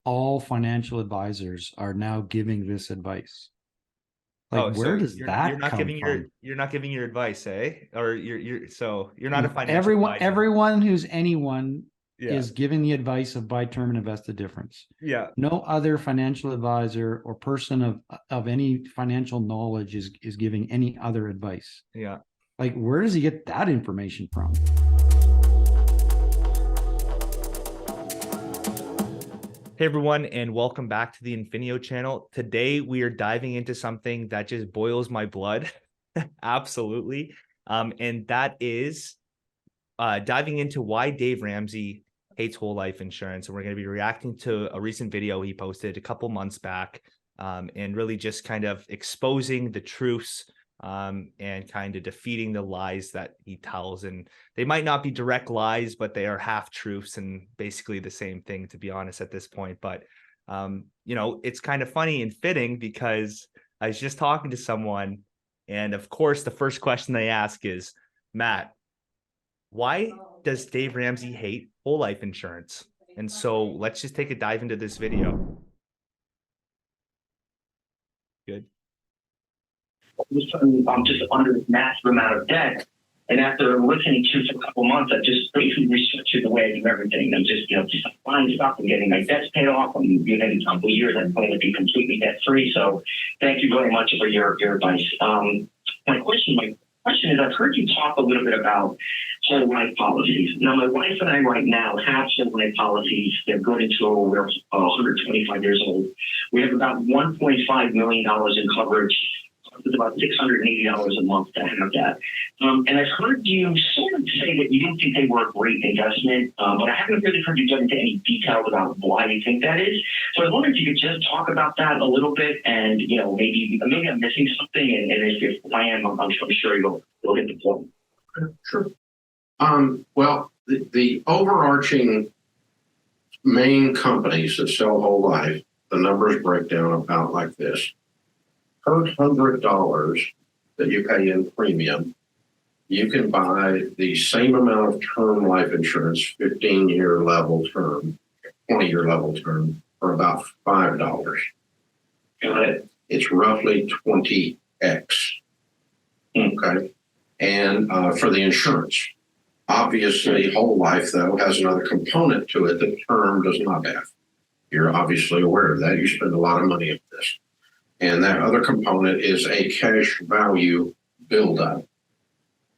all financial advisors are now giving this advice. Like, Oh, where so does you're that not come giving from? your advice, eh? Or you're not a financial Everyone, advisor. everyone who's anyone Yeah. is giving the advice of buy term and invest the difference. Yeah. No other financial advisor or person of any financial knowledge is giving any other advice. Yeah. Like, where does he get that information from? Hey everyone, and welcome back to the Infineo channel. Today we are diving into something that just boils my blood. Absolutely. And that is diving into why Dave Ramsey hates whole life insurance. And we're going to be reacting to a recent video he posted a couple months back, and really just kind of exposing the truths, and kind of defeating the lies that he tells. And they might not be direct lies, but they are half truths and basically the same thing, to be honest, at this point. But it's kind of funny and fitting because I was just talking to someone, and of course the first question they ask is, Matt, why does Dave Ramsey hate whole life insurance? And so let's just take a dive into this video. Good. I'm just under this massive amount of debt. And after listening to you for a couple of months, I just basically restructured the way I do everything. I'm just buying stuff and getting my debts paid off. I'm giving a couple of years. I'm going to be completely debt free. So thank you very much for your advice. My question is, I've heard you talk a little bit about whole life policies. Now, my wife and I right now have whole life policies. They're good until we're 125 years old. We have about $1.5 million in coverage. It's about $680 a month to have that. And I've heard you sort of say that you didn't think they were a great investment, but I haven't really heard you get into any details about why you think that is. So I was wondering if you could just talk about that a little bit, and maybe I'm missing something, and if I am, I'm sure you'll get the point. Sure. Well, the overarching main companies that sell whole life, the numbers break down about like this. Per $100 that you pay in premium, you can buy the same amount of term life insurance, 15-year level term, 20-year level term, for about $5. Got it. It's roughly 20x. Okay. And for the insurance, obviously, whole life, though, has another component to it that term does not have. You're obviously aware of that. You spend a lot of money on this. And that other component is a cash value buildup.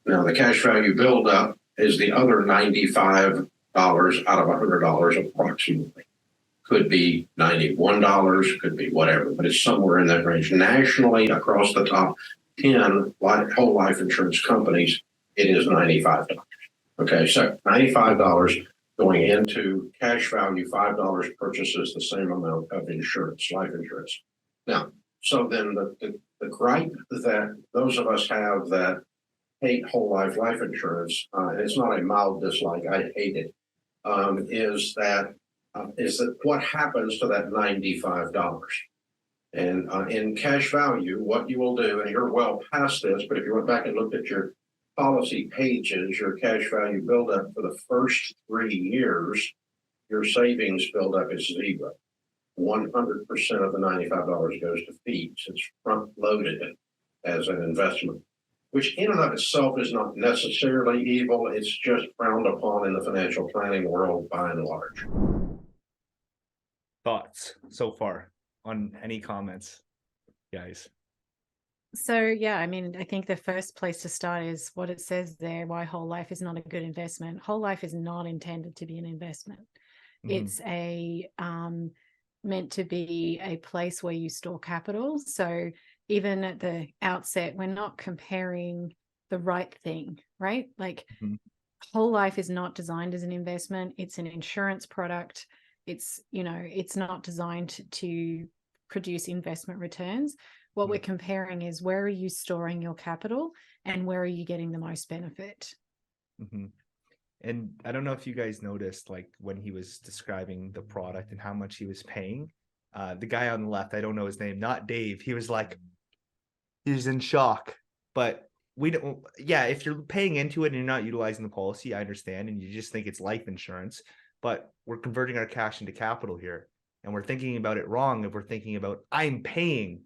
Now, the cash value buildup is the other $95 out of $100 approximately. Could be $91, could be whatever, but it's somewhere in that range. Nationally, across the top 10 whole life insurance companies, it is $95. Okay, so $95 going into cash value, $5 purchases the same amount of insurance, life insurance. Now, so then the gripe that those of us have that hate whole life insurance, and it's not a mild dislike, I hate it, is that what happens to that $95? And in cash value, what you will do, and you're well past this, but if you went back and looked at your policy pages, your cash value buildup for the first 3 years, your savings buildup is zero. 100% of the $95 goes to fees. It's front loaded as an investment, which in and of itself is not necessarily evil. It's just frowned upon in the financial planning world by and large. Thoughts so far on any comments, guys? So, yeah, I mean, I think the first place to start is what it says there, why whole life is not a good investment. Whole life is not intended to be an investment. It's meant to be a place where you store capital. So even at the outset, we're not comparing the right thing, right? Like whole life is not designed as an investment. It's an insurance product. It's not designed to produce investment returns. What we're comparing is, where are you storing your capital and where are you getting the most benefit? And I don't know if you guys noticed, like when he was describing the product and how much he was paying, the guy on the left, I don't know his name, not Dave. He was like, he's in shock. But we don't, yeah, if you're paying into it and you're not utilizing the policy, I understand. And you just think it's life insurance, but we're converting our cash into capital here. And we're thinking about it wrong if we're thinking about I'm paying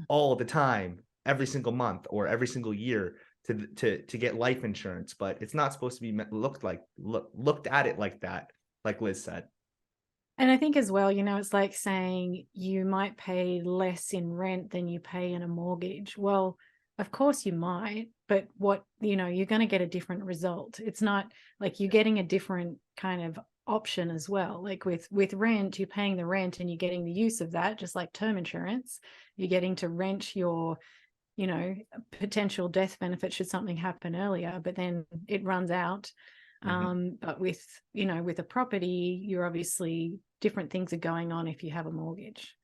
all the time, every single month or every single year to get life insurance, but it's not supposed to be looked at it like that, like Liz said. And I think as well, you know, it's like saying you might pay less in rent than you pay in a mortgage. Well, of course you might, but what, you know, you're going to get a different result. It's not like you're getting a different kind of option as well. Like with rent, you're paying the rent and you're getting the use of that, just like term insurance. You're getting to rent your, you know, potential death benefit should something happen earlier, but then it runs out. But with, you know, with a property, you're obviously different things are going on if you have a mortgage.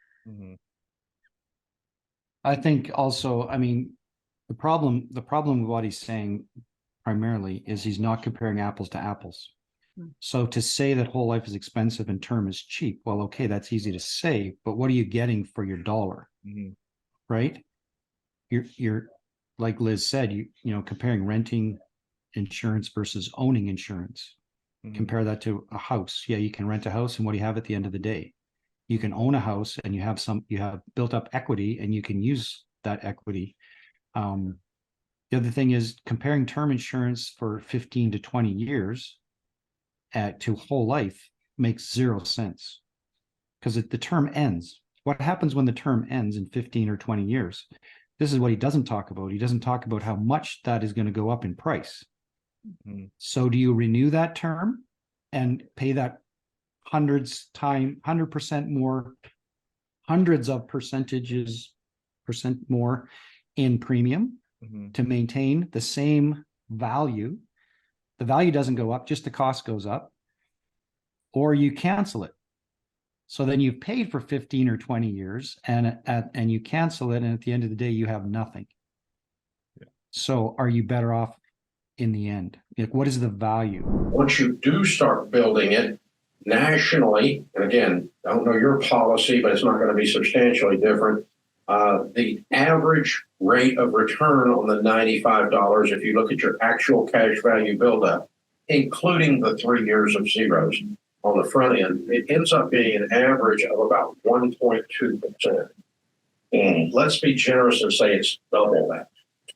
I think also, I mean, the problem with what he's saying primarily is he's not comparing apples to apples. So to say that whole life is expensive and term is cheap, well, okay, that's easy to say, but what are you getting for your dollar? Right? You're like Liz said, you know, comparing renting insurance versus owning insurance. Compare that to a house. Yeah, you can rent a house, and what do you have at the end of the day? You can own a house and you have built up equity and you can use that equity. The other thing is comparing term insurance for 15 to 20 years to whole life makes zero sense, because the term ends. What happens when the term ends in 15 or 20 years? This is what he doesn't talk about. He doesn't talk about how much that is going to go up in price. So do you renew that term and pay that 100% more, hundreds of percent more in premium to maintain the same value? The value doesn't go up, just the cost goes up. Or you cancel it. So then you've paid for 15 or 20 years and you cancel it, and at the end of the day, you have nothing. So are you better off in the end? Like, what is the value? Once you do start building it nationally, and again, I don't know your policy, but it's not going to be substantially different. The average rate of return on the $95, if you look at your actual cash value buildup, including the 3 years of zeros on the front end, it ends up being an average of about 1.2%. And let's be generous and say it's double that,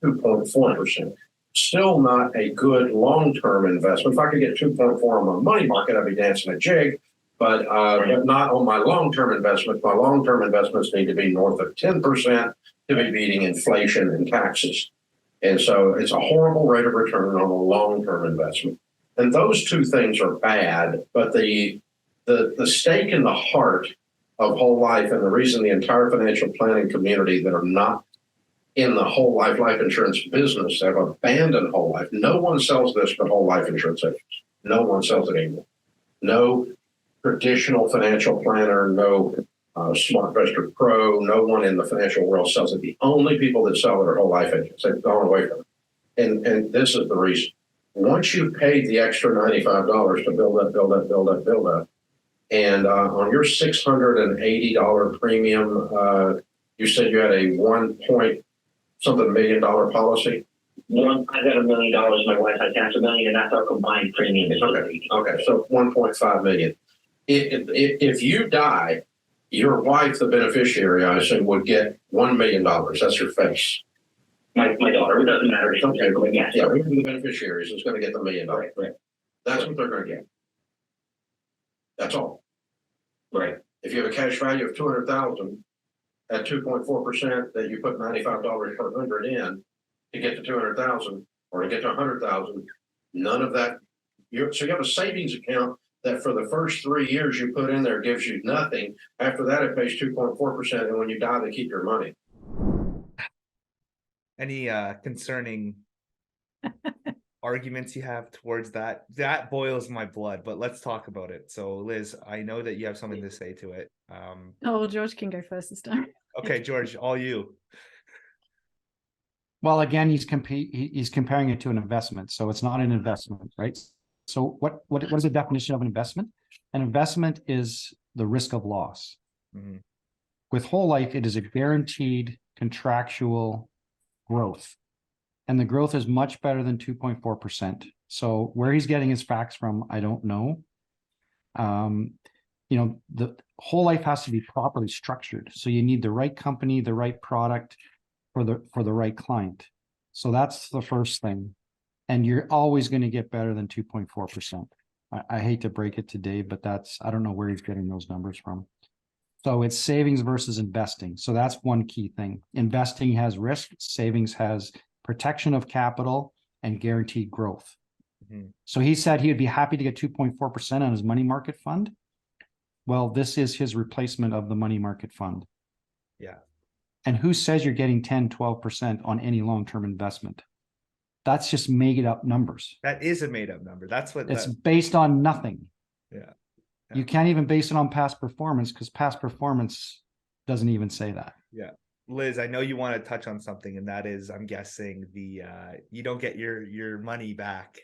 2.4%. Still not a good long-term investment. If I could get 2.4 on my money market, I'd be dancing a jig, but not on my long-term investments. My long-term investments need to be north of 10% to be beating inflation and taxes. And so it's a horrible rate of return on a long-term investment. And those two things are bad, but the stake in the heart of whole life, and the reason the entire financial planning community that are not in the whole life insurance business have abandoned whole life. No one sells this but whole life insurance agents. No one sells it anymore. No traditional financial planner, no SmartVestor Pro, no one in the financial world sells it. The only people that sell it are whole life agents. They've gone away from it. And this is the reason. Once you've paid the extra $95 to build up, and on your $680 premium, you said you had a $1 million policy? I got $1 million. My wife has $500,000, and that's our combined premium. Okay, so 1.5 million. If you die, your wife, the beneficiary, I assume, would get $1 million. That's your face. My daughter, it doesn't matter. Okay, but yeah, whoever the beneficiaries is going to get the $1 million. Right. That's what they're going to get. That's all. Right. If you have a cash value of $200,000 at 2.4%, that you put $95 per 100 in to get to 200,000 or to get to 100,000, none of that. So you have a savings account that for the first 3 years you put in there gives you nothing. After that, it pays 2.4%, and when you die, they keep your money. Any concerning arguments you have towards that? That boils my blood, but let's talk about it. So Liz, I know that you have something to say to it. Well, George can go first this time. Okay, George, all you. Well, again, he's comparing it to an investment, so it's not an investment, right? So what is the definition of an investment? An investment is the risk of loss. With whole life, it is a guaranteed contractual growth, and the growth is much better than 2.4%. So where he's getting his facts from, I don't know. the whole life has to be properly structured. So you need the right company, the right product for the right client. So that's the first thing. And you're always going to get better than 2.4%. I hate to break it to Dave, but I don't know where he's getting those numbers from. So it's savings versus investing. So that's one key thing. Investing has risk, savings has protection of capital and guaranteed growth. Mm-hmm. So he said he would be happy to get 2.4% on his money market fund. Well, this is his replacement of the money market fund. Yeah. And who says you're getting 10, 12% on any long-term investment? That's just made up numbers. That is a made up number. That's what it's based on nothing. Yeah. You can't even base it on past performance because past performance doesn't even say that. Yeah. Liz, I know you want to touch on something, and that is, I'm guessing you don't get your money back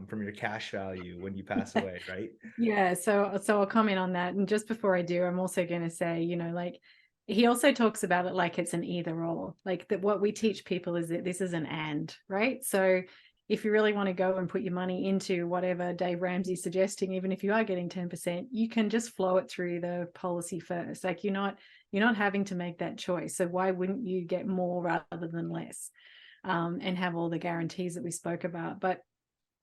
from your cash value when you pass away, right? Yeah. So I'll comment on that. And just before I do, I'm also going to say, like, he also talks about it like it's an either or, like that what we teach people is that this is an and, right? So if you really want to go and put your money into whatever Dave Ramsey's suggesting, even if you are getting 10%, you can just flow it through the policy first. Like you're not having to make that choice. So why wouldn't you get more rather than less, and have all the guarantees that we spoke about? But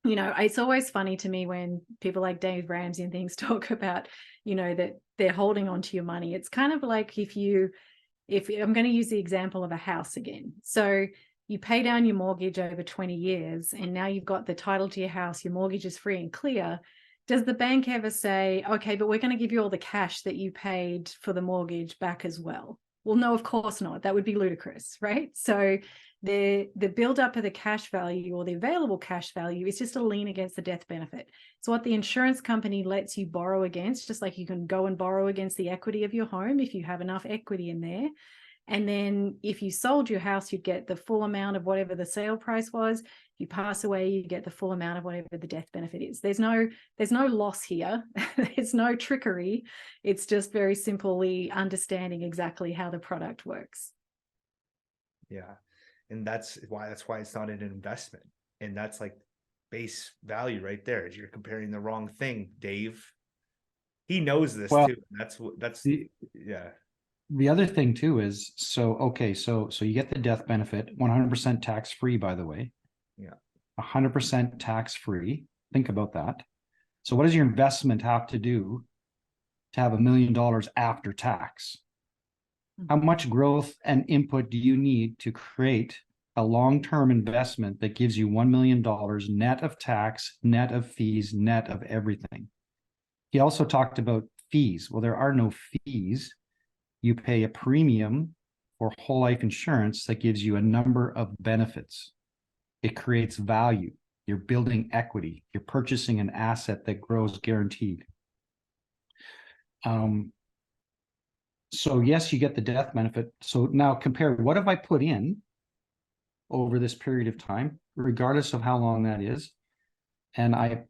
it's always funny to me when people like Dave Ramsey and things talk about, that they're holding on to your money. It's kind of like if I'm going to use the example of a house again. So you pay down your mortgage over 20 years and now you've got the title to your house, your mortgage is free and clear. Does the bank ever say, okay, but we're going to give you all the cash that you paid for the mortgage back as well? Well, no, of course not. That would be ludicrous, right? So the buildup of the cash value or the available cash value is just a lien against the death benefit. So what the insurance company lets you borrow against, just like you can go and borrow against the equity of your home if you have enough equity in there. And then if you sold your house, you'd get the full amount of whatever the sale price was. If you pass away, you get the full amount of whatever the death benefit is. There's no loss here. There's no trickery. It's just very simply understanding exactly how the product works. Yeah. And that's why it's not an investment. And that's like base value right there. You're comparing the wrong thing, Dave. He knows this too. Yeah. The other thing too is, so you get the death benefit, 100% tax free, by the way. Yeah. 100% tax free. Think about that. So what does your investment have to do to have $1 million after tax? How much growth and input do you need to create a long-term investment that gives you $1 million net of tax, net of fees, net of everything? He also talked about fees. Well, there are no fees. You pay a premium for whole life insurance that gives you a number of benefits. It creates value. You're building equity. You're purchasing an asset that grows guaranteed. So yes, you get the death benefit. So now compare, what have I put in over this period of time, regardless of how long that is? And I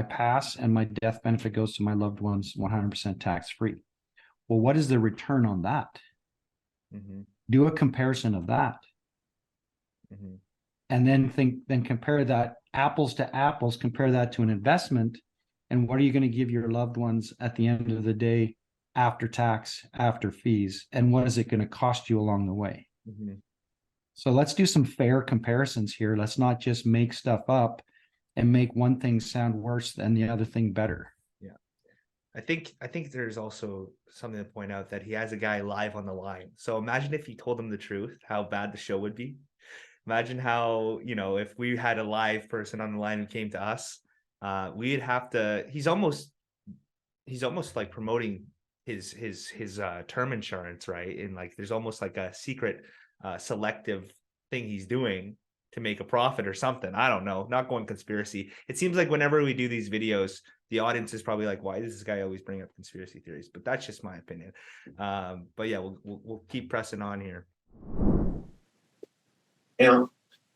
pass and my death benefit goes to my loved ones 100% tax free. Well, what is the return on that? Mm-hmm. Do a comparison of that. Mm-hmm. And then compare that apples to apples, compare that to an investment. And what are you going to give your loved ones at the end of the day, after tax, after fees? And what is it going to cost you along the way? Mm-hmm. So let's do some fair comparisons here. Let's not just make stuff up and make one thing sound worse than the other thing better. Yeah. I think there's also something to point out that he has a guy live on the line. So imagine if he told him the truth, how bad the show would be. Imagine how, if we had a live person on the line who came to us, we'd have to, he's almost like promoting his term insurance, right? And like, there's almost like a secret selective thing he's doing to make a profit or something. I don't know, not going conspiracy. It seems like whenever we do these videos, the audience is probably like, why does this guy always bring up conspiracy theories? But that's just my opinion. But yeah, we'll keep pressing on here.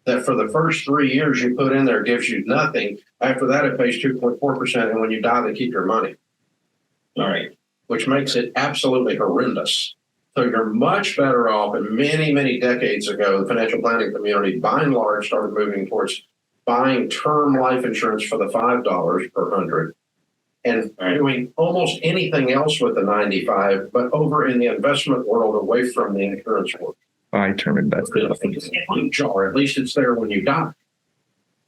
That for the first 3 years you put in there gives you nothing. After that, it pays 2.4%. And when you die, they keep your money. All right. Which makes it absolutely horrendous. So you're much better off. And many, many decades ago, the financial planning community, by and large, started moving towards buying term life insurance for the $5 per 100 and doing almost anything else with the 95, but over in the investment world away from the insurance world. Long-term investment. Or at least it's there when you die.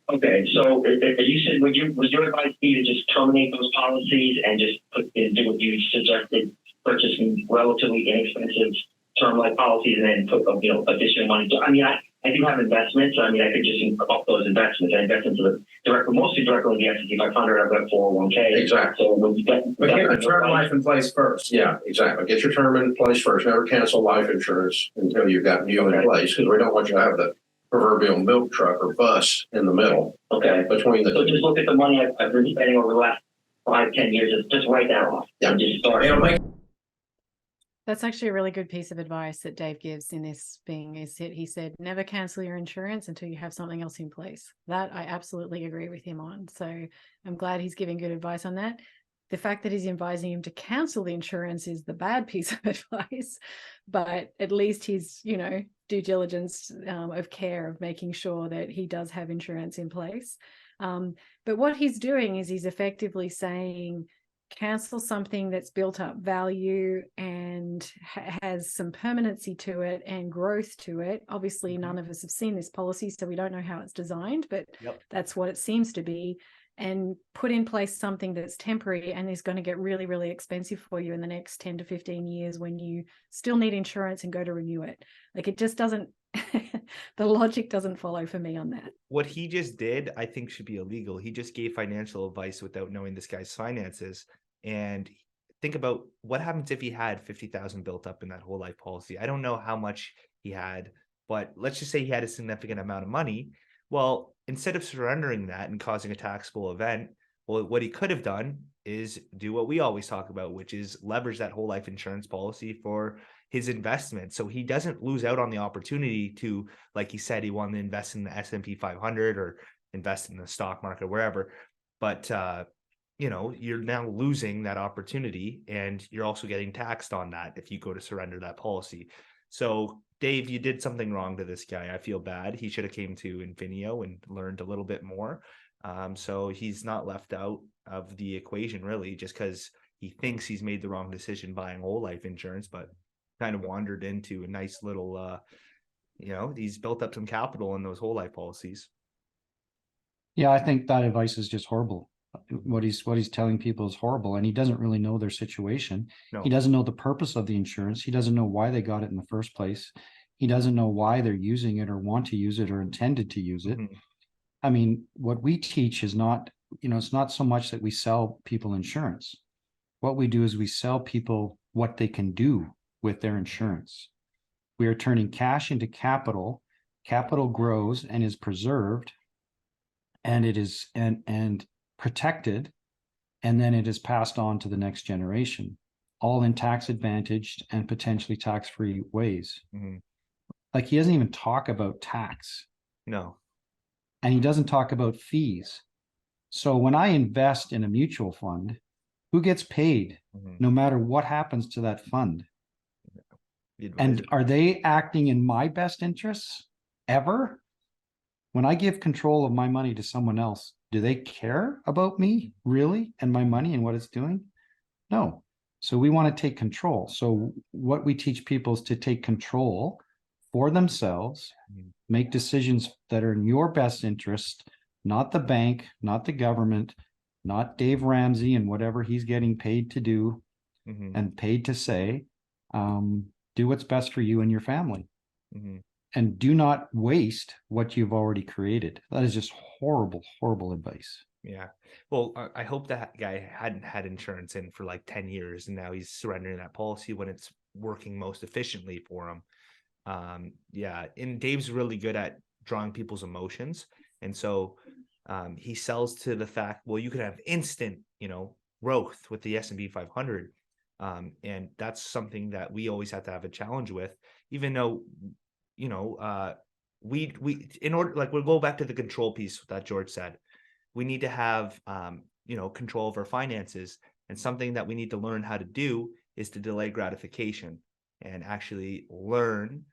Okay, so you said, was your advice be to just terminate those policies and just do what you suggested, purchasing relatively inexpensive term life policies and then put additional money? I mean, I do have investments. I mean, I could just up those investments. I invest into mostly directly in the S&P 500. I've got 401k. Exactly. So when you get the term life in place first. Yeah, exactly. Get your term in place first. Never cancel life insurance until you've got new in place, because we don't want you to have the proverbial milk truck or bus in the middle. Okay. Between the so just look at the money I've been spending over the last 5-10 years. Just write that off. Yeah. And just start. That's actually a really good piece of advice that Dave gives in this being is that he said, never cancel your insurance until you have something else in place. That I absolutely agree with him on. So I'm glad he's giving good advice on that. The fact that he's advising him to cancel the insurance is the bad piece of advice, but at least he's, due diligence of care of making sure that he does have insurance in place. But what he's doing is he's effectively saying, cancel something that's built up value and has some permanency to it and growth to it. Obviously, none of us have seen this policy, so we don't know how it's designed, but that's what it seems to be. And put in place something that's temporary and is going to get really, really expensive for you in the next 10 to 15 years when you still need insurance and go to renew it. Like, it just doesn't, the logic doesn't follow for me on that. What he just did, I think, should be illegal. He just gave financial advice without knowing this guy's finances. And think about what happens if he had 50,000 built up in that whole life policy. I don't know how much he had, but let's just say he had a significant amount of money. Well, instead of surrendering that and causing a taxable event, well, what he could have done is do what we always talk about, which is leverage that whole life insurance policy for his investment. So he doesn't lose out on the opportunity to, like he said, he wanted to invest in the S&P 500 or invest in the stock market, wherever. But, you're now losing that opportunity, and you're also getting taxed on that if you go to surrender that policy. So Dave, you did something wrong to this guy. I feel bad. He should have came to Infineo and learned a little bit more. So he's not left out of the equation, really, just because he thinks he's made the wrong decision buying whole life insurance, but kind of wandered into a nice little, he's built up some capital in those whole life policies. Yeah, I think that advice is just horrible. What he's telling people is horrible, and he doesn't really know their situation. No. He doesn't know the purpose of the insurance. He doesn't know why they got it in the first place. He doesn't know why they're using it or want to use it or intended to use it. Mm-hmm. I mean, what we teach is not, it's not so much that we sell people insurance. What we do is we sell people what they can do with their insurance. We are turning cash into capital. Capital grows and is preserved, and it is and protected, and then it is passed on to the next generation, all in tax advantaged and potentially tax-free ways. Mm-hmm. Like, he doesn't even talk about tax. No. And he doesn't talk about fees. So when I invest in a mutual fund, who gets paid no matter what happens to that fund? And are they acting in my best interests ever? When I give control of my money to someone else, do they care about me really and my money and what it's doing? No. So we want to take control. So what we teach people is to take control for themselves, make decisions that are in your best interest, not the bank, not the government, not Dave Ramsey and whatever he's getting paid to do and paid to say. Do what's best for you and your family. And do not waste what you've already created. That is just horrible, horrible advice. Yeah. Well, I hope that guy hadn't had insurance in for like 10 years and now he's surrendering that policy when it's working most efficiently for him. And Dave's really good at drawing people's emotions. And so he sells to the fact, well, you could have instant, growth with the S&P 500. And that's something that we always have to have a challenge with, even though, we in order, like, we'll go back to the control piece that George said. We need to have, control of our finances. And something that we need to learn how to do is to delay gratification and actually learn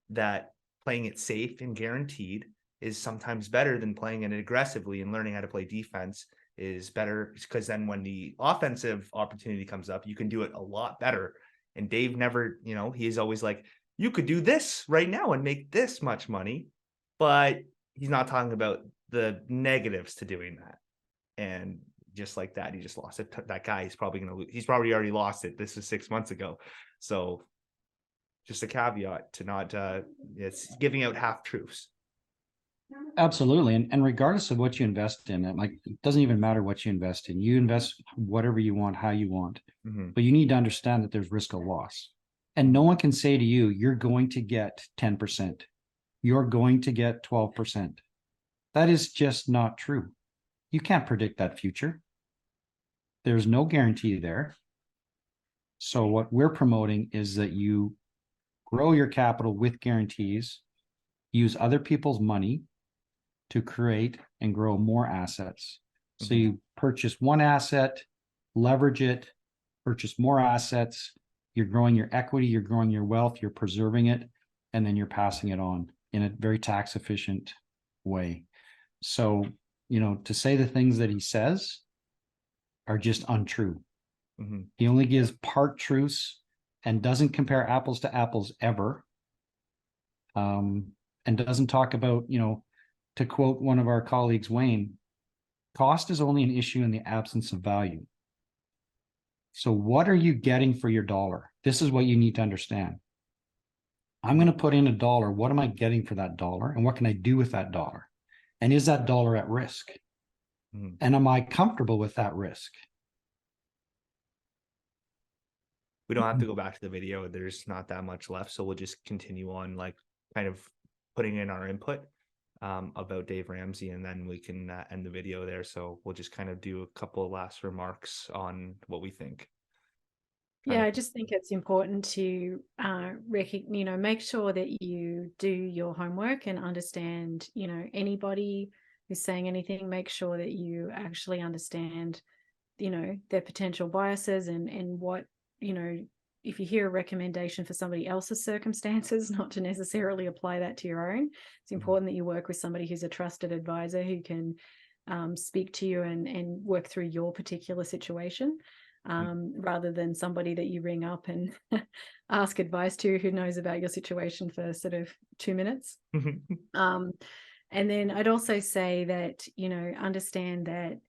that playing it safe and guaranteed is sometimes better than playing it aggressively and learning how to play defense is better, because then when the offensive opportunity comes up, you can do it a lot better. And Dave never, he's always like, you could do this right now and make this much money, but he's not talking about the negatives to doing that. And just like that, he just lost it. That guy, he's probably going to lose. He's probably already lost it. This was 6 months ago. So just a caveat to not, it's giving out half truths. Absolutely. And regardless of what you invest in, like, it doesn't even matter what you invest in. You invest whatever you want, how you want. Mm-hmm. But you need to understand that there's risk of loss. And no one can say to you, you're going to get 10%. You're going to get 12%. That is just not true. You can't predict that future. There's no guarantee there. So what we're promoting is that you grow your capital with guarantees, use other people's money to create and grow more assets. So you purchase one asset, leverage it, purchase more assets, you're growing your equity, you're growing your wealth, you're preserving it, and then you're passing it on in a very tax efficient way. So, to say the things that he says are just untrue. Mm-hmm. He only gives part truths and doesn't compare apples to apples ever. And doesn't talk about, to quote one of our colleagues, Wayne, cost is only an issue in the absence of value. So what are you getting for your dollar? This is what you need to understand. I'm going to put in $1. What am I getting for that dollar? And what can I do with that dollar? And is that dollar at risk? Mm-hmm. And am I comfortable with that risk? We don't have to go back to the video. There's not that much left. So we'll just continue on, like, kind of putting in our input about Dave Ramsey, and then we can end the video there. So we'll just kind of do a couple of last remarks on what we think. Yeah, I just think it's important to make sure that you do your homework and understand, anybody who's saying anything, make sure that you actually understand, their potential biases and what, if you hear a recommendation for somebody else's circumstances, not to necessarily apply that to your own. It's important that you work with somebody who's a trusted advisor who can speak to you and work through your particular situation. Rather than somebody that you ring up and ask advice to who knows about your situation for sort of 2 minutes. And then I'd also say that, understand that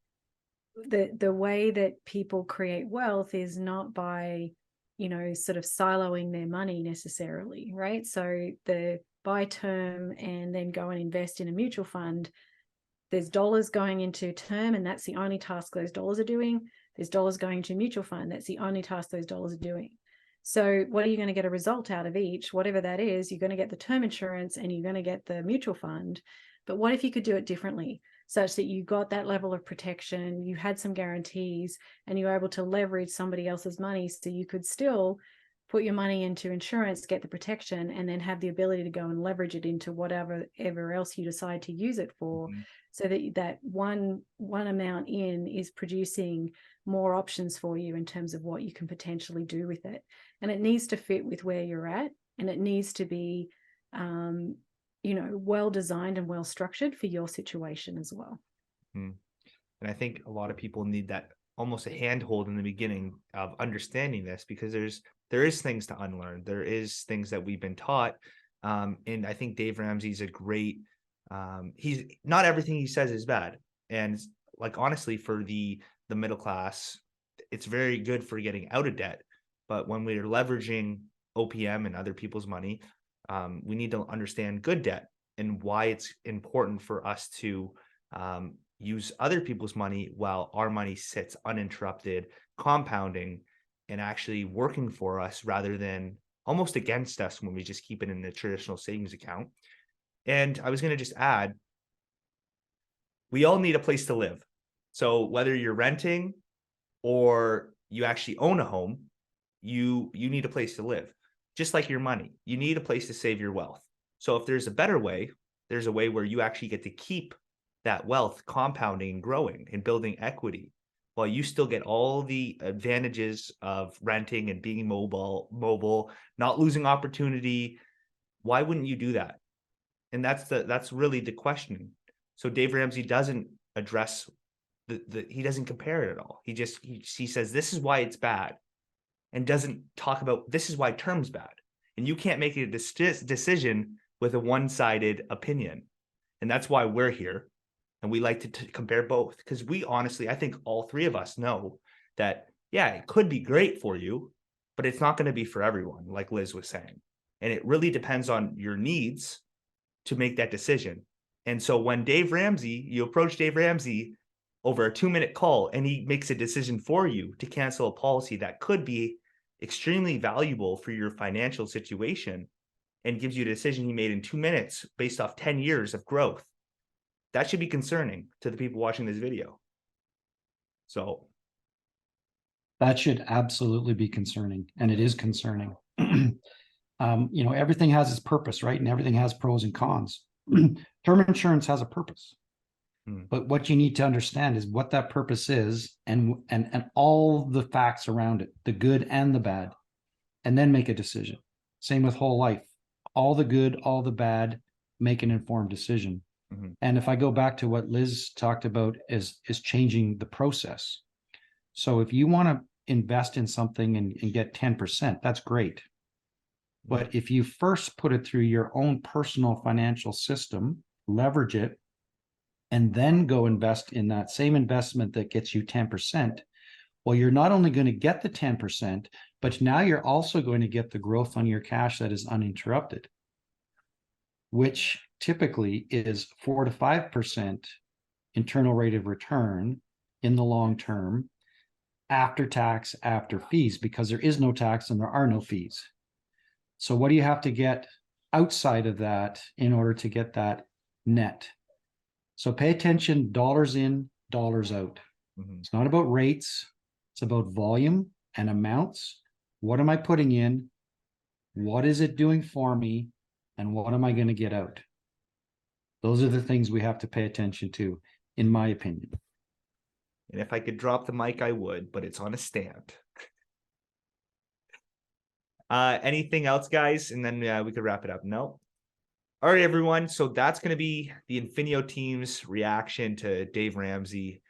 the way that people create wealth is not by, sort of siloing their money necessarily, right? So the buy term and then go and invest in a mutual fund, there's dollars going into term and that's the only task those dollars are doing. There's dollars going to mutual fund. That's the only task those dollars are doing. So what are you going to get a result out of each? Whatever that is, you're going to get the term insurance and you're going to get the mutual fund. But what if you could do it differently, such that you got that level of protection, you had some guarantees, and you were able to leverage somebody else's money so you could still put your money into insurance, get the protection, and then have the ability to go and leverage it into whatever else you decide to use it for, so that one amount in is producing more options for you in terms of what you can potentially do with it. And it needs to fit with where you're at, and it needs to be well designed and well structured for your situation as well. And I think a lot of people need that, almost a handhold in the beginning of understanding this, because there is things to unlearn. There is things that we've been taught. And I think Dave Ramsey's a great, he's not everything he says is bad. And like, honestly, for the middle class, it's very good for getting out of debt. But when we're leveraging OPM and other people's money, we need to understand good debt and why it's important for us to use other people's money while our money sits uninterrupted, compounding and actually working for us rather than almost against us when we just keep it in the traditional savings account. And I was going to just add, we all need a place to live. So whether you're renting or you actually own a home, you need a place to live. Just like your money, you need a place to save your wealth. So if there's a better way, there's a way where you actually get to keep that wealth compounding and growing and building equity, while you still get all the advantages of renting and being mobile, not losing opportunity. Why wouldn't you do that? And that's really the question. So Dave Ramsey doesn't address he doesn't compare it at all. He says this is why it's bad, and doesn't talk about this is why term's bad. And you can't make a decision with a one-sided opinion. And that's why we're here. And we like to compare both, because we honestly, I think all three of us know that, yeah, it could be great for you, but it's not going to be for everyone, like Liz was saying. And it really depends on your needs to make that decision. And so when you approach Dave Ramsey over a 2-minute call, and he makes a decision for you to cancel a policy that could be extremely valuable for your financial situation, and gives you a decision he made in 2 minutes based off 10 years of growth, that should be concerning to the people watching this video. So that should absolutely be concerning, and it is concerning. Everything has its purpose, right? And everything has pros and cons. Term insurance has a purpose, but what you need to understand is what that purpose is, and all the facts around it, the good and the bad, and then make a decision. Same with whole life. All the good, all the bad, make an informed decision. And if I go back to what Liz talked about is changing the process. So if you want to invest in something and get 10%, that's great. But if you first put it through your own personal financial system, leverage it, and then go invest in that same investment that gets you 10%, well, you're not only going to get the 10%, but now you're also going to get the growth on your cash that is uninterrupted, which typically is 4 to 5% internal rate of return in the long term, after tax, after fees, because there is no tax and there are no fees. So what do you have to get outside of that in order to get that net? So pay attention, dollars in, dollars out. It's not about rates. It's about volume and amounts. What am I putting in? What is it doing for me? And what am I going to get out? Those are the things we have to pay attention to, in my opinion. And if I could drop the mic, I would, but it's on a stand. Anything else, guys? And then we could wrap it up. No. All right, everyone. So that's going to be the Infineo team's reaction to Dave Ramsey.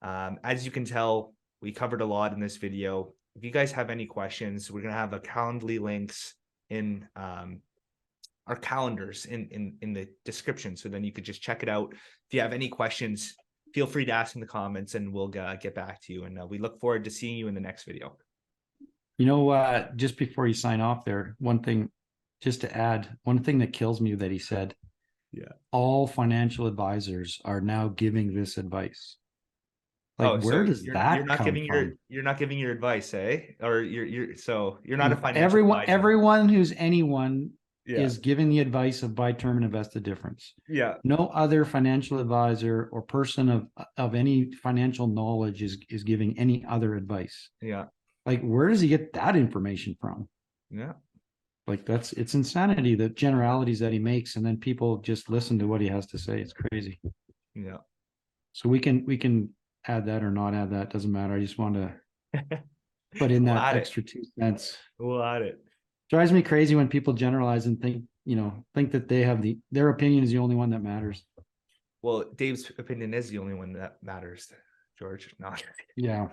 As you can tell, we covered a lot in this video. If you guys have any questions, we're going to have the Calendly links in our calendars in the description. So then you could just check it out. If you have any questions, feel free to ask in the comments and we'll get back to you. And we look forward to seeing you in the next video. Just before you sign off there, one thing, just to add, one thing that kills me that he said, all financial advisors are now giving this advice. Like, where does that come from? You're not giving your advice, eh? Or you're not a financial advisor. Everyone who's anyone is giving the advice of buy term and invest the difference. Yeah. No other financial advisor or person of any financial knowledge is giving any other advice. Yeah. Like, where does he get that information from? Yeah. Like, it's insanity, the generalities that he makes, and then people just listen to what he has to say. It's crazy. Yeah. So we can add that or not add that, doesn't matter. I just want to put in that extra 2 cents. We'll add it. Drives me crazy when people generalize and think that they have their opinion is the only one that matters. Well, Dave's opinion is the only one that matters, George. Not. Yeah.